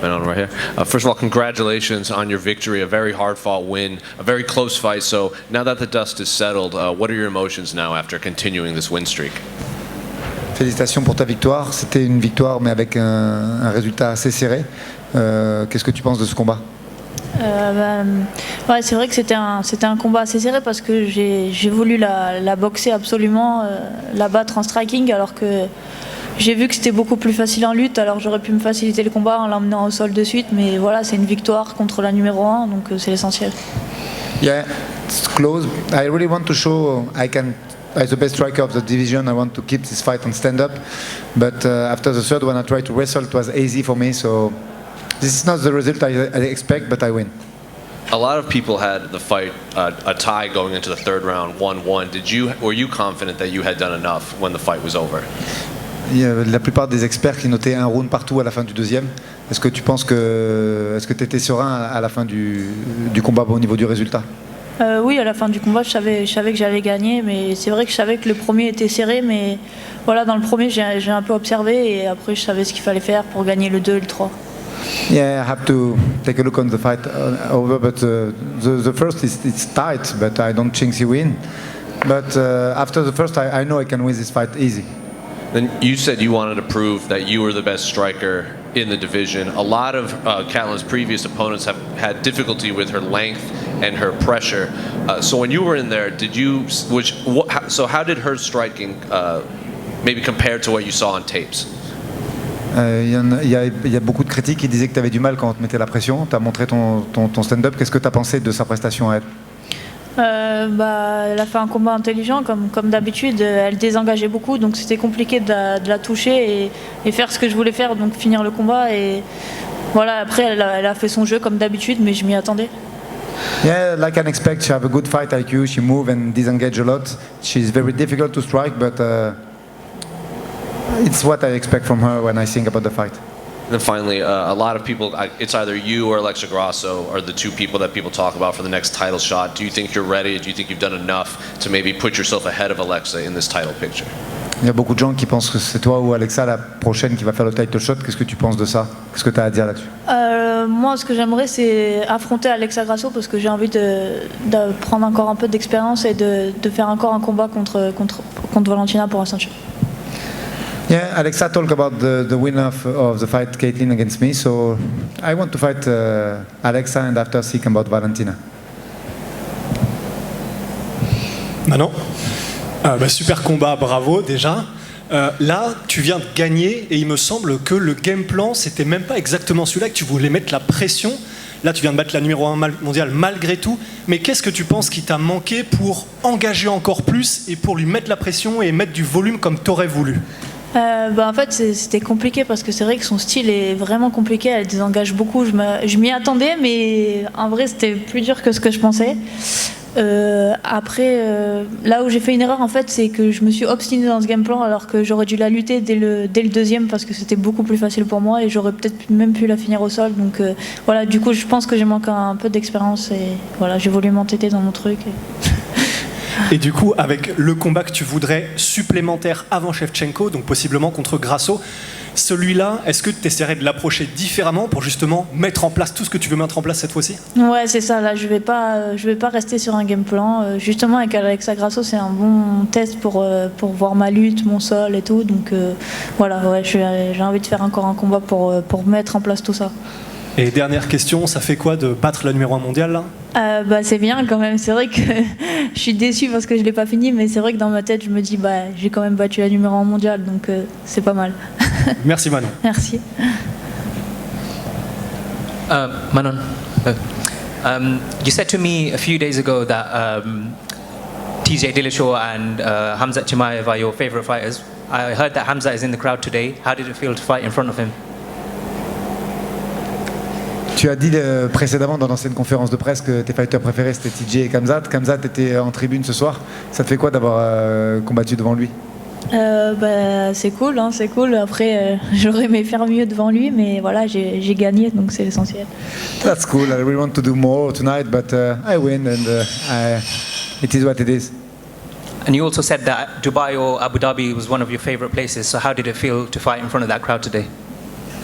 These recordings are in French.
Manon, right here. First of all, congratulations on your victory, a very hard-fought win, a very close fight. So now that the dust is settled, what are your emotions now after continuing this win streak? Félicitations pour ta victoire. C'était une victoire, mais avec un résultat assez serré. Qu'est-ce que tu penses de ce combat? Ouais, c'est vrai que c'était un combat assez serré parce que j'ai voulu la boxer absolument, la battre en striking, alors que j'ai vu que c'était beaucoup plus facile en lutte, alors j'aurais pu me faciliter le combat en l'emmenant au sol de suite, mais voilà, c'est une victoire contre la numéro 1, donc c'est l'essentiel. Yeah, it's close. I really want to show as the best striker of the division, I want to keep this fight on stand-up, but after the third one I tried to wrestle, it was easy for me, so this is not the result I expect, but I win. A lot of people had the fight a tie going into the third round, 1-1. Were you confident that you had done enough when the fight was over? Il y a la plupart des experts qui notaient un round partout à la fin du deuxième. Est-ce que tu penses est-ce que tu étais serein à la fin du combat au niveau du résultat? Oui, à la fin du combat, je savais que j'allais gagner, mais c'est vrai que je savais que le premier était serré, mais voilà, dans le premier, j'ai un peu observé et après, je savais ce qu'il fallait faire pour gagner le 2 et le 3. Yeah, I have to take a look on the fight over, but the first it's tight, but I don't think he win. But after the first, I know I can win this fight easy. Then you said you wanted to prove that you were the best striker in the division. A lot of Catalan's previous opponents have had difficulty with her length and her pressure. So when you were in there, how did her striking maybe compare to what you saw on tapes? Il y a beaucoup de critiques qui disaient que tu avais du mal quand on te mettait la pression. Tu as montré ton stand-up. Qu'est-ce que tu as pensé de sa prestation à elle? Elle a fait un combat intelligent comme d'habitude, elle désengageait beaucoup, donc c'était compliqué de la toucher et faire ce que je voulais faire, donc finir le combat. Et voilà, après elle a fait son jeu comme d'habitude, mais je m'y attendais. Yeah, like I expect, she have a good fight IQ, she move and disengage a lot. She's very difficult to strike, but it's what I expect from her when I think about the fight. And then finally, a lot of people, it's either you or Alexa Grasso are the two people that people talk about for the next title shot. Do you think you're ready? Do you think you've done enough to maybe put yourself ahead of Alexa in this title picture? Il y a beaucoup de gens qui pensent que c'est toi ou Alexa la prochaine qui va faire le title shot. Qu'est-ce que tu penses de ça? Qu'est-ce que tu as à dire là-dessus? Moi, ce que j'aimerais, c'est affronter Alexa Grasso parce que j'ai envie de prendre encore un peu d'expérience et de faire encore un combat contre Valentina pour un ceinture. Yeah, Alexa talked about the winner of the fight, Caitlin, against me. So I want to fight Alexa and after think about Valentina. Manon, super combat, bravo déjà. Là, tu viens de gagner et il me semble que le game plan, c'était même pas exactement celui-là, que tu voulais mettre la pression. Là, tu viens de battre la numéro 1 mondiale malgré tout. Mais qu'est-ce que tu penses qui t'a manqué pour engager encore plus et pour lui mettre la pression et mettre du volume comme tu aurais voulu? En fait, c'était compliqué parce que c'est vrai que son style est vraiment compliqué, elle désengage beaucoup. Je m'y attendais, mais en vrai, c'était plus dur que ce que je pensais. Après, là où j'ai fait une erreur, en fait, c'est que je me suis obstinée dans ce game plan alors que j'aurais dû la lutter dès le deuxième parce que c'était beaucoup plus facile pour moi et j'aurais peut-être même pu la finir au sol. Donc voilà, du coup, je pense que j'ai manqué un peu d'expérience et voilà, j'ai voulu m'entêter dans mon truc. Et du coup, avec le combat que tu voudrais supplémentaire avant Shevchenko, donc possiblement contre Grasso, celui-là, est-ce que tu essaierais de l'approcher différemment pour justement mettre en place tout ce que tu veux mettre en place cette fois-ci? Ouais, c'est ça. Là, je vais pas rester sur un game plan. Justement, avec Alexa Grasso, c'est un bon test pour voir ma lutte, mon sol et tout. Donc voilà, ouais, j'ai envie de faire encore un combat pour mettre en place tout ça. Et dernière question, ça fait quoi de battre la numéro 1 mondiale là? C'est bien quand même, c'est vrai que je suis déçue parce que je l'ai pas fini, mais c'est vrai que dans ma tête je me dis j'ai quand même battu la numéro 1 mondiale, donc c'est pas mal. Merci Manon. Merci. Manon, you said to me a few days ago that TJ Dillashaw and Khamzat Chimaev are your favorite fighters. I heard that Khamzat is in the crowd today. How did it feel to fight in front of him? Tu as dit précédemment dans l'ancienne conférence de presse que tes fighters préférés c'était TJ et Khamzat. Khamzat était en tribune ce soir. Ça te fait quoi d'avoir combattu devant lui? C'est cool, hein, c'est cool. Après, j'aurais aimé faire mieux devant lui, mais voilà, j'ai gagné, donc c'est l'essentiel. That's cool. I really want to do more tonight, but I win, and it is what it is. And you also said that Dubai or Abu Dhabi was one of your favorite places. So how did it feel to fight in front of that crowd today?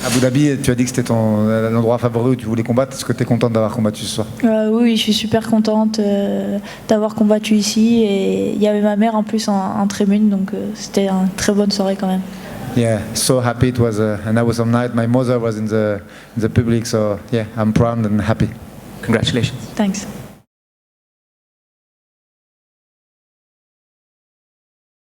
Abu Dhabi, tu as dit que c'était l'endroit favori où tu voulais combattre. Est-ce que tu es contente d'avoir combattu ce soir? Oui, je suis super contente d'avoir combattu ici et il y avait ma mère en plus en tribune, donc c'était une très bonne soirée quand même. Yeah, so happy it was an awesome night. My mother was in the public, so yeah, I'm proud and happy. Congratulations. Thanks.